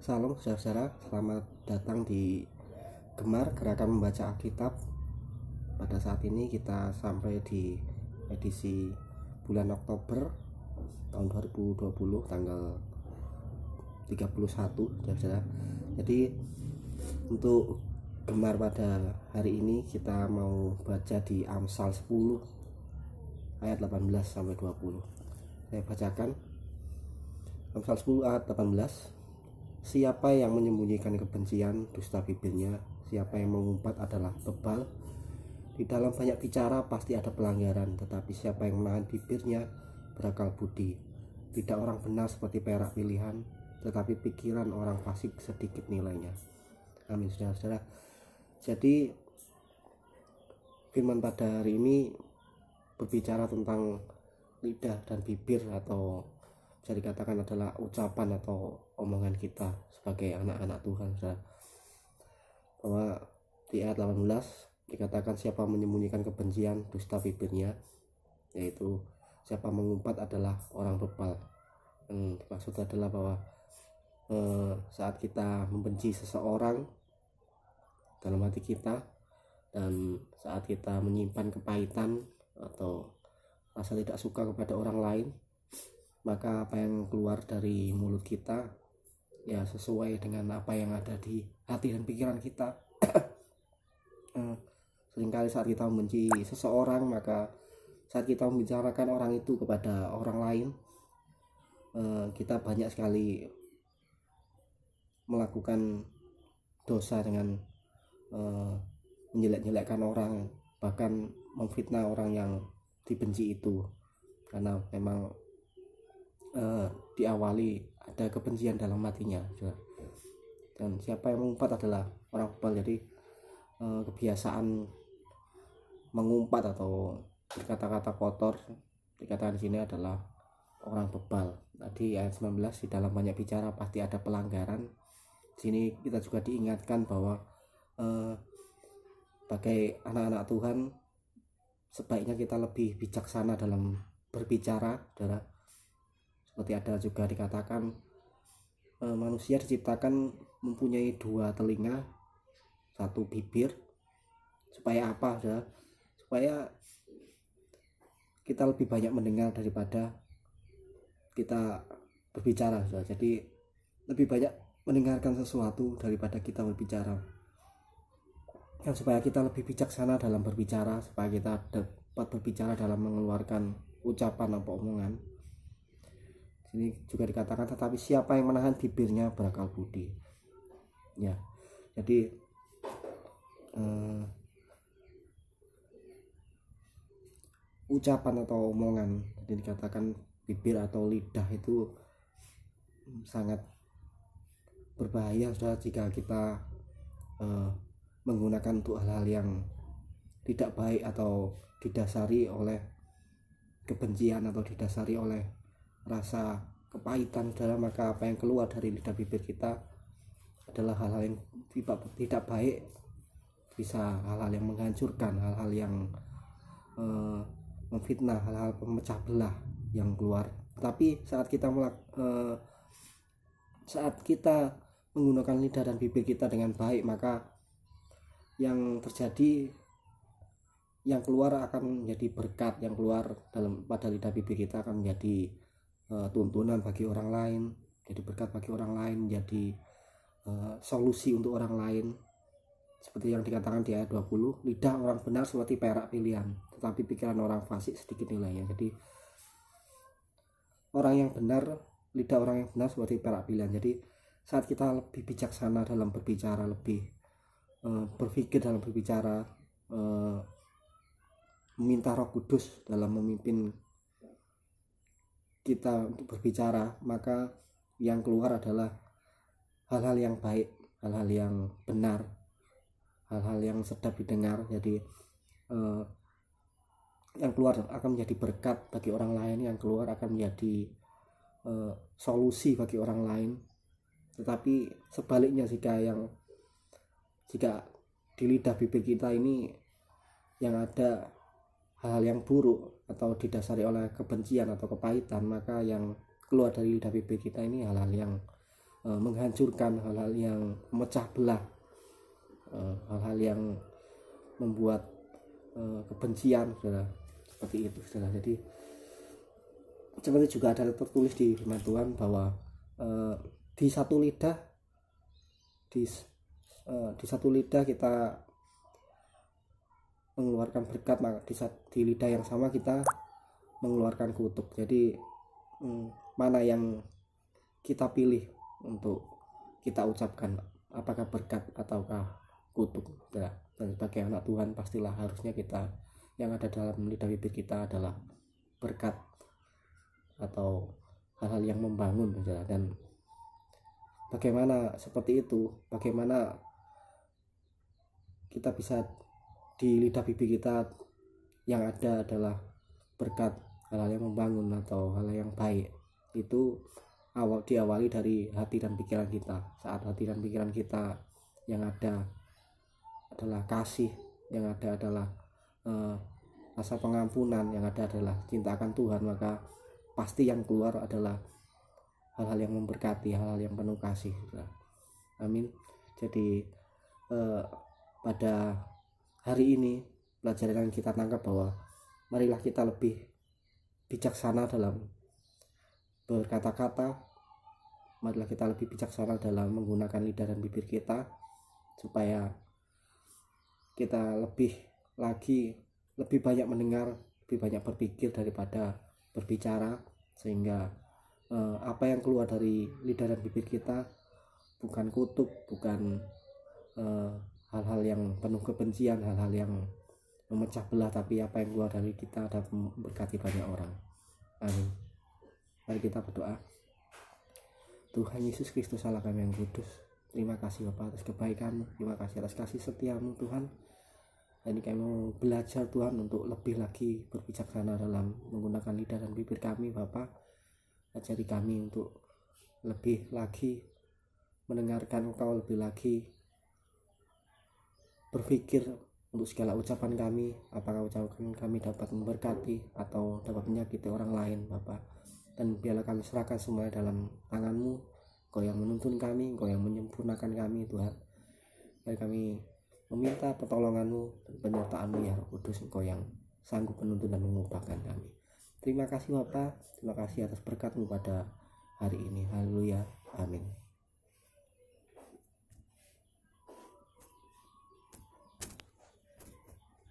Salam saudara-saudara, selamat datang di Gemar Gerakan Membaca Alkitab. Pada saat ini kita sampai di edisi bulan Oktober tahun 2020 tanggal 31, saudara. Jadi untuk Gemar pada hari ini kita mau baca di Amsal 10 ayat 18 sampai 20. Saya bacakan Amsal 10 ayat 18. Siapa yang menyembunyikan kebencian, dusta bibirnya. Siapa yang mengumpat adalah bebal. Di dalam banyak bicara pasti ada pelanggaran, tetapi siapa yang menahan bibirnya berakal budi. Tidak orang benar seperti perak pilihan, tetapi pikiran orang fasik sedikit nilainya. Amin, saudara-saudara. Jadi firman pada hari ini berbicara tentang lidah dan bibir, atau bisa dikatakan adalah ucapan atau omongan kita sebagai anak-anak Tuhan, saudara. Bahwa di ayat 18 dikatakan siapa menyembunyikan kebencian, dusta bibirnya, yaitu siapa mengumpat adalah orang bebal. Maksud adalah bahwa saat kita membenci seseorang dalam hati kita, dan saat kita menyimpan kepahitan atau rasa tidak suka kepada orang lain, maka apa yang keluar dari mulut kita ya sesuai dengan apa yang ada di hati dan pikiran kita. Seringkali saat kita membenci seseorang, maka saat kita membicarakan orang itu kepada orang lain, kita banyak sekali melakukan dosa dengan menjelek-jelekkan orang, bahkan memfitnah orang yang dibenci itu, karena memang diawali ada kebencian dalam hatinya. Dan siapa yang mengumpat adalah orang bebal. Jadi kebiasaan mengumpat atau berkata-kata kotor dikatakan di sini adalah orang bebal. Tadi ayat 19, di dalam banyak bicara pasti ada pelanggaran. Di sini kita juga diingatkan bahwa sebagai anak-anak Tuhan sebaiknya kita lebih bijaksana dalam berbicara, saudara. Seperti ada juga dikatakan manusia diciptakan mempunyai dua telinga, satu bibir. Supaya apa, saudara? Supaya kita lebih banyak mendengar daripada kita berbicara, saudara. Jadi lebih banyak mendengarkan sesuatu daripada kita berbicara. Dan supaya kita lebih bijaksana dalam berbicara, supaya kita dapat berbicara dalam mengeluarkan ucapan atau omongan. Ini juga dikatakan tetapi siapa yang menahan bibirnya berakal budi. Ya, jadi ucapan atau omongan, jadi dikatakan bibir atau lidah itu sangat berbahaya, saudara, jika kita menggunakan untuk hal-hal yang tidak baik atau didasari oleh kebencian atau didasari oleh rasa kepahitan, saudara. Maka apa yang keluar dari lidah bibir kita adalah hal-hal yang tidak baik, bisa hal-hal yang menghancurkan, hal-hal yang memfitnah, hal-hal pemecah belah yang keluar. Tapi saat kita menggunakan lidah dan bibir kita dengan baik, maka yang terjadi, yang keluar akan menjadi berkat. Yang keluar pada lidah bibir kita akan menjadi tuntunan bagi orang lain, jadi berkat bagi orang lain, menjadi solusi untuk orang lain. Seperti yang dikatakan di ayat 20, lidah orang benar seperti perak pilihan, tetapi pikiran orang fasik sedikit nilainya. Jadi lidah orang yang benar seperti perak pilihan. Jadi saat kita lebih bijaksana dalam berbicara, lebih berpikir dalam berbicara, meminta Roh Kudus dalam memimpin kita untuk berbicara, maka yang keluar adalah hal-hal yang baik, hal-hal yang benar, hal-hal yang sedap didengar. Jadi yang keluar akan menjadi berkat bagi orang lain, yang keluar akan menjadi solusi bagi orang lain. Tetapi sebaliknya, jika di lidah bibir kita ini yang ada hal-hal yang buruk atau didasari oleh kebencian atau kepahitan, maka yang keluar dari lidah bibir kita ini hal-hal yang menghancurkan, hal-hal yang memecah belah, hal-hal yang membuat kebencian, saudara, seperti itu, saudara. Jadi seperti juga ada tertulis di firman Tuhan bahwa di satu lidah di satu lidah kita mengeluarkan berkat, maka di lidah yang sama kita mengeluarkan kutuk. Jadi mana yang kita pilih untuk kita ucapkan, apakah berkat ataukah kutuk, ya. Dan sebagai anak Tuhan pastilah harusnya kita yang ada dalam lidah bibir kita adalah berkat atau hal-hal yang membangun, ya. Dan bagaimana seperti itu, bagaimana kita bisa di lidah bibir kita yang ada adalah berkat, hal-hal yang membangun atau hal yang baik, itu diawali dari hati dan pikiran kita. Saat hati dan pikiran kita yang ada adalah kasih, yang ada adalah rasa pengampunan, yang ada adalah cinta akan Tuhan, maka pasti yang keluar adalah hal-hal yang memberkati, hal-hal yang penuh kasih. Amin. Jadi pada hari ini pelajaran yang kita tangkap bahwa marilah kita lebih bijaksana dalam berkata-kata, marilah kita lebih bijaksana dalam menggunakan lidah dan bibir kita, supaya kita lebih banyak mendengar, lebih banyak berpikir daripada berbicara, sehingga apa yang keluar dari lidah dan bibir kita bukan kutuk, bukan hal-hal yang penuh kebencian, hal-hal yang memecah belah, tapi apa yang keluar dari kita dapat memberkati banyak orang. Amin. Mari kita berdoa. Tuhan Yesus Kristus Allah kami yang kudus, terima kasih Bapa atas kebaikan-Mu, terima kasih atas kasih setia-Mu Tuhan. Ini kami mau belajar Tuhan untuk lebih lagi berbijaksana dalam menggunakan lidah dan bibir kami. Bapa, ajari kami untuk lebih lagi mendengarkan Engkau, lebih lagi berpikir untuk segala ucapan kami, apakah ucapan kami dapat memberkati atau dapat menyakiti orang lain, Bapa. Dan biarlah kami serahkan semuanya dalam tangan-Mu. Engkau yang menuntun kami, Engkau yang menyempurnakan kami Tuhan. Dan kami meminta pertolongan-Mu dan penyertaan-Mu ya Roh Kudus, Engkau yang sanggup menuntun dan mengubahkan kami. Terima kasih Bapa, terima kasih atas berkat-Mu pada hari ini. Haleluya, amin.